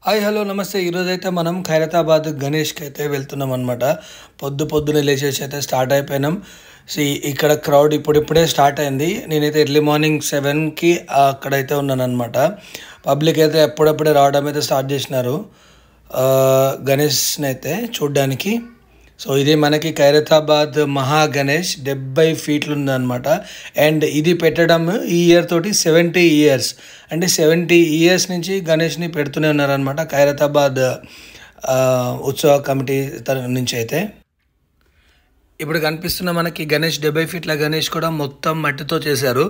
Hi hello నమస్తే. ఈరోజైతే మనం ఖైరతాబాద్ గణేష్కి అయితే వెళ్తున్నాం అనమాట. పొద్దున్నే లేచేసి అయితే స్టార్ట్ అయిపోయినాం. ఇక్కడ క్రౌడ్ ఇప్పుడిప్పుడే స్టార్ట్ అయింది. నేనైతే ఎర్లీ మార్నింగ్ 7కి అక్కడైతే ఉన్నాను అనమాట. పబ్లిక్ అయితే ఎప్పుడప్పుడే రావడం అయితే స్టార్ట్ చేసినారు గణేష్ని అయితే చూడ్డానికి. సో ఇది మనకి ఖైరతాబాద్ మహా గణేష్ 70 ఫీట్లు ఉందన్నమాట. అండ్ ఇది పెట్టడం ఈ ఇయర్ తోటి 70 ఇయర్స్, అంటే 70 ఇయర్స్ నుంచి గణేష్ని పెడుతూనే ఉన్నారనమాట ఖైరతాబాద్ ఉత్సవ కమిటీ నుంచి అయితే. ఇప్పుడు కనిపిస్తున్న మనకి గణేష్ 70 ఫీట్ల గణేష్ కూడా మొత్తం మట్టితో చేశారు.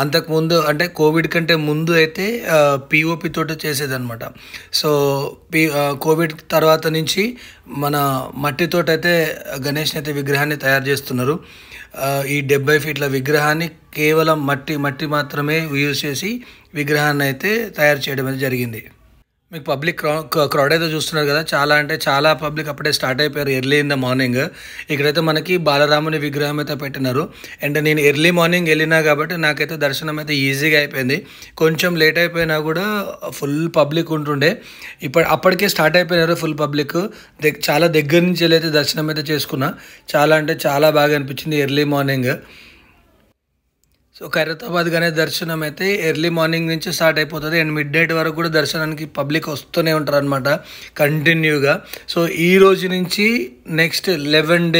అంతకుముందు అంటే కోవిడ్ కంటే ముందు అయితే పిఓపి తోటి చేసేదన్నమాట. సో కోవిడ్ తర్వాత నుంచి మన మట్టితోటైతే గణేష్ని అయితే విగ్రహాన్ని తయారు చేస్తున్నారు. ఈ 70 ఫీట్ల విగ్రహాన్ని కేవలం మట్టి మాత్రమే యూజ్ చేసి విగ్రహాన్ని అయితే తయారు చేయడం అయితే జరిగింది. మీకు పబ్లిక్ క్రౌడ్ అయితే చూస్తున్నారు కదా, చాలా అంటే చాలా పబ్లిక్ అప్పుడే స్టార్ట్ అయిపోయారు ఎర్లీ ఇన్ ద మార్నింగ్. ఇక్కడైతే మనకి బాలరాముని విగ్రహం అయితే పెట్టినారు. అండ్ నేను ఎర్లీ మార్నింగ్ వెళ్ళినా కాబట్టి నాకైతే దర్శనం అయితే ఈజీగా అయిపోయింది. కొంచెం లేట్ అయిపోయినా కూడా ఫుల్ పబ్లిక్ ఉంటుండే. అప్పటికే స్టార్ట్ అయిపోయినారు ఫుల్ పబ్లిక్. చాలా దగ్గర నుంచి వెళ్ళి అయితే దర్శనం అయితే చేసుకున్నా. చాలా అంటే చాలా బాగా అనిపించింది early morning. So Khairatabad Ganesh దర్శనం అయితే ఎర్లీ మార్నింగ్ నుంచి స్టార్ట్ అయిపోతుంది. అండ్ మిడ్ నైట్ వరకు కూడా దర్శనానికి పబ్లిక్ వస్తూనే ఉంటారు అనమాట కంటిన్యూగా. సో ఈ రోజు నుంచి నెక్స్ట్ 11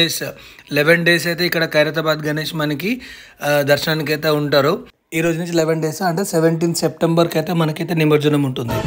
డేస్ అయితే ఇక్కడ ఖైరతాబాద్ గణేష్ మనకి దర్శనానికి అయితే ఉంటారు. ఈ రోజు నుంచి 11 డేస్ అంటే 17 సెప్టెంబర్కి అయితే మనకైతే నిమజ్జనం ఉంటుంది.